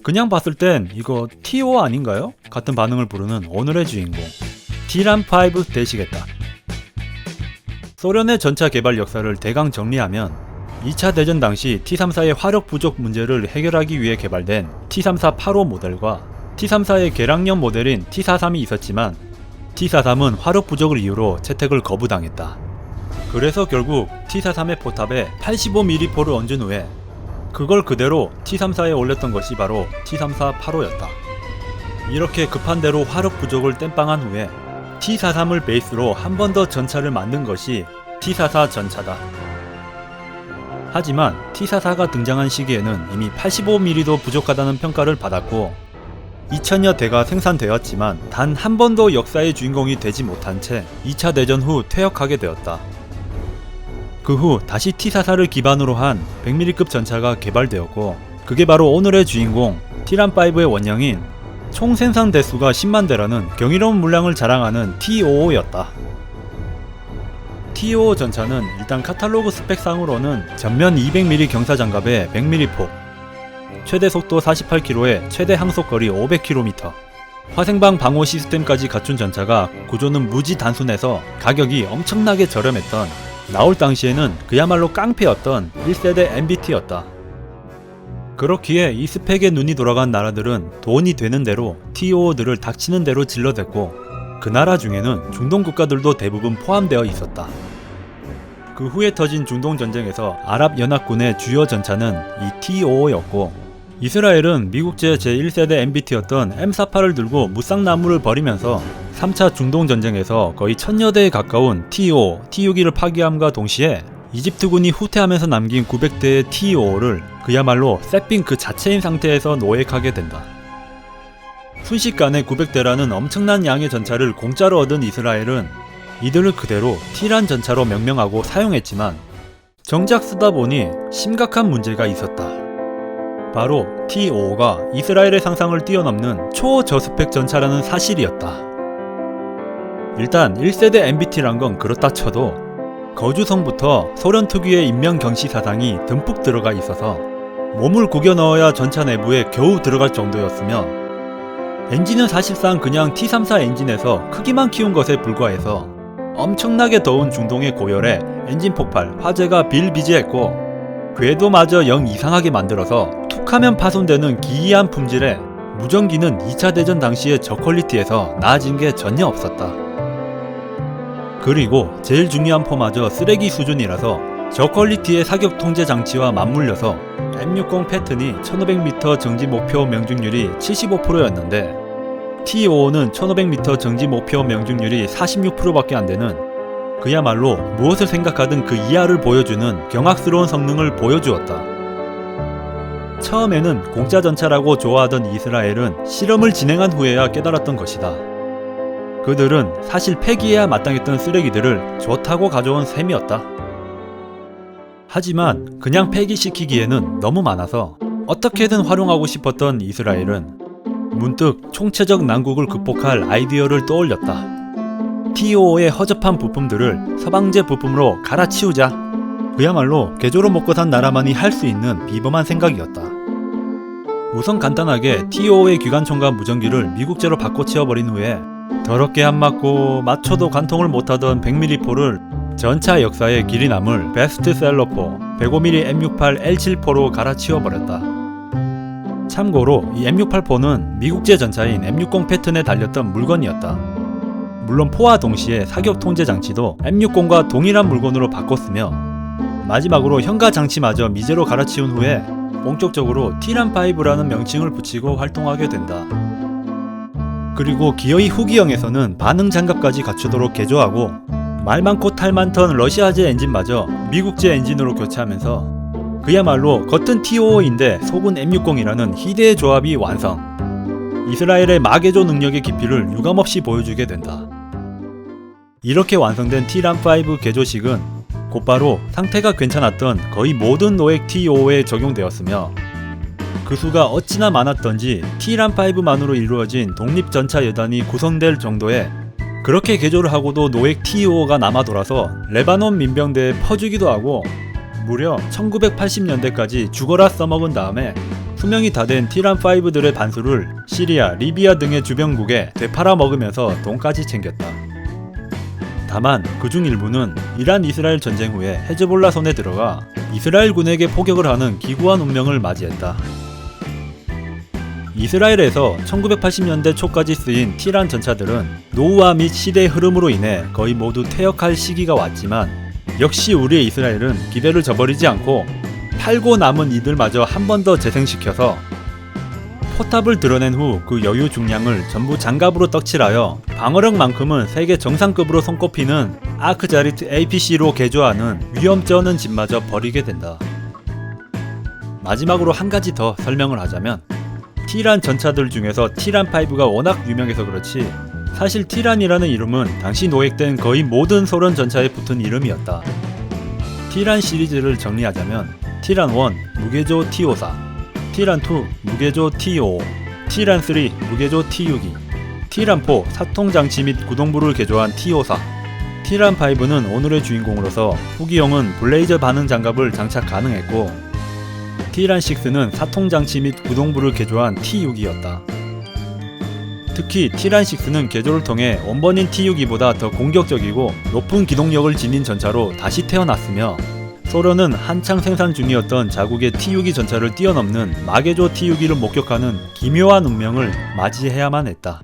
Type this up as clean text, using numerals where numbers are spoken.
그냥 봤을 땐 이거 T5 아닌가요? 같은 반응을 부르는 오늘의 주인공 T람5 되시겠다. 소련의 전차 개발 역사를 대강 정리하면 2차 대전 당시 T-34의 화력 부족 문제를 해결하기 위해 개발된 T-34-85 모델과 T-34의 개량형 모델인 T-43이 있었지만 T-43은 화력 부족을 이유로 채택을 거부당했다. 그래서 결국 T-43의 포탑에 85mm 포를 얹은 후에 그걸 그대로 T-34에 올렸던 것이 바로 T-34-85였다. 이렇게 급한 대로 화력 부족을 땜빵한 후에 T-43을 베이스로 한 번 더 전차를 만든 것이 T-44 전차다. 하지만 T-44가 등장한 시기에는 이미 85mm도 부족하다는 평가를 받았고 2000여 대가 생산되었지만 단 한 번도 역사의 주인공이 되지 못한 채 2차 대전 후 퇴역하게 되었다. 그 후 다시 T-44를 기반으로 한 100mm급 전차가 개발되었고 그게 바로 오늘의 주인공 T람5의 원형인 총 생산 대수가 10만 대라는 경이로운 물량을 자랑하는 T55였다. T55 전차는 일단 카탈로그 스펙상으로는 전면 200mm 경사장갑에 100mm 폭, 최대 속도 48km에 최대 항속거리 500km, 화생방 방호 시스템까지 갖춘 전차가 구조는 무지 단순해서 가격이 엄청나게 저렴했던 나올 당시에는 그야말로 깡패였던 1세대 MBT였다. 그렇기에 이 스펙에 눈이 돌아간 나라들은 돈이 되는 대로 T55들을 닥치는 대로 질러댔고 그 나라 중에는 중동 국가들도 대부분 포함되어 있었다. 그 후에 터진 중동 전쟁에서 아랍연합군의 주요 전차는 이 T55였고 이스라엘은 미국제 제1세대 MBT였던 M48을 들고 무쌍나무를 벌이면서 3차 중동 전쟁에서 거의 1000여 대에 가까운 T5, T6을 파기함과 동시에 이집트군이 후퇴하면서 남긴 900대의 T55를 그야말로 새삥 그 자체인 상태에서 노획하게 된다. 순식간에 900대라는 엄청난 양의 전차를 공짜로 얻은 이스라엘은 이들을 그대로 T란 전차로 명명하고 사용했지만 정작 쓰다 보니 심각한 문제가 있었다. 바로 T55가 이스라엘의 상상을 뛰어넘는 초저스펙 전차라는 사실이었다. 일단 1세대 MBT란 건 그렇다 쳐도 거주성부터 소련 특유의 인명경시 사상이 듬뿍 들어가 있어서 몸을 구겨 넣어야 전차 내부에 겨우 들어갈 정도였으며 엔진은 사실상 그냥 T-34 엔진에서 크기만 키운 것에 불과해서 엄청나게 더운 중동의 고열에 엔진 폭발, 화재가 비일비재했고 궤도마저 영 이상하게 만들어서 툭하면 파손되는 기이한 품질에 무전기는 2차 대전 당시의 저퀄리티에서 나아진 게 전혀 없었다. 그리고 제일 중요한 포마저 쓰레기 수준이라서 저퀄리티의 사격 통제 장치와 맞물려서 M60 패턴이 1500m 정지 목표 명중률이 75%였는데 T55는 1500m 정지 목표 명중률이 46%밖에 안 되는 그야말로 무엇을 생각하든 그 이하를 보여주는 경악스러운 성능을 보여주었다. 처음에는 공짜 전차라고 좋아하던 이스라엘은 실험을 진행한 후에야 깨달았던 것이다. 그들은 사실 폐기해야 마땅했던 쓰레기들을 좋다고 가져온 셈이었다. 하지만 그냥 폐기시키기에는 너무 많아서 어떻게든 활용하고 싶었던 이스라엘은 문득 총체적 난국을 극복할 아이디어를 떠올렸다. T55의 허접한 부품들을 서방제 부품으로 갈아치우자. 그야말로 개조로 먹고 산 나라만이 할 수 있는 비범한 생각이었다. 우선 간단하게 T55의 기관총과 무전기를 미국제로 바꿔 치워버린 후에 더럽게 안 맞고 맞춰도 관통을 못하던 100mm포를 전차 역사에 길이 남을 베스트셀러포 105mm M68 L7포로 갈아치워버렸다. 참고로 이 M68포는 미국제 전차인 M60 패턴에 달렸던 물건이었다. 물론 포와 동시에 사격 통제 장치도 M60과 동일한 물건으로 바꿨으며 마지막으로 현가 장치마저 미제로 갈아치운 후에 본격적으로 T람5라는 명칭을 붙이고 활동하게 된다. 그리고 기어이 후기형에서는 반응 장갑까지 갖추도록 개조하고 말 많고 탈 많던 러시아제 엔진마저 미국제 엔진으로 교체하면서 그야말로 겉은 T55인데 속은 M60이라는 희대의 조합이 완성. 이스라엘의 마개조 능력의 깊이를 유감없이 보여주게 된다. 이렇게 완성된 T람5 개조식은 곧바로 상태가 괜찮았던 거의 모든 노획 T55에 적용되었으며 그 수가 어찌나 많았던지 T람5만으로 이루어진 독립전차 여단이 구성될 정도에 그렇게 개조를 하고도 노획 T55가 남아 돌아서 레바논 민병대에 퍼주기도 하고 무려 1980년대까지 죽어라 써먹은 다음에 수명이 다 된 티란5들의 반수를 시리아, 리비아 등의 주변국에 되팔아 먹으면서 돈까지 챙겼다. 다만 그중 일부는 이란 이스라엘 전쟁 후에 헤즈볼라 손에 들어가 이스라엘군에게 포격을 하는 기구한 운명을 맞이했다. 이스라엘에서 1980년대 초까지 쓰인 티란 전차들은 노후화 및 시대의 흐름으로 인해 거의 모두 퇴역할 시기가 왔지만 역시 우리의 이스라엘은 기대를 저버리지 않고 팔고 남은 이들마저 한 번 더 재생시켜서 포탑을 드러낸 후 그 여유 중량을 전부 장갑으로 떡칠하여 방어력만큼은 세계 정상급으로 손꼽히는 아크자리트 APC로 개조하는 위험죄 없는 짓마저 버리게 된다. 마지막으로 한 가지 더 설명을 하자면 티란 전차들 중에서 티란5가 워낙 유명해서 그렇지 사실 티란이라는 이름은 당시 노획된 거의 모든 소련 전차에 붙은 이름이었다. 티란 시리즈를 정리하자면 티란1 무게조 T54, 티란2 무게조 T55, 티란3 무게조 T62, 티란4 사통장치 및 구동부를 개조한 T54, 티란5는 오늘의 주인공으로서 후기용은 블레이저 반응 장갑을 장착 가능했고 티란6는 사통장치 및 구동부를 개조한 T6이었다. 특히 티란6는 개조를 통해 원본인 T6보다 더 공격적이고 높은 기동력을 지닌 전차로 다시 태어났으며 소련은 한창 생산 중이었던 자국의 T6 전차를 뛰어넘는 마개조 T6를 목격하는 기묘한 운명을 맞이해야만 했다.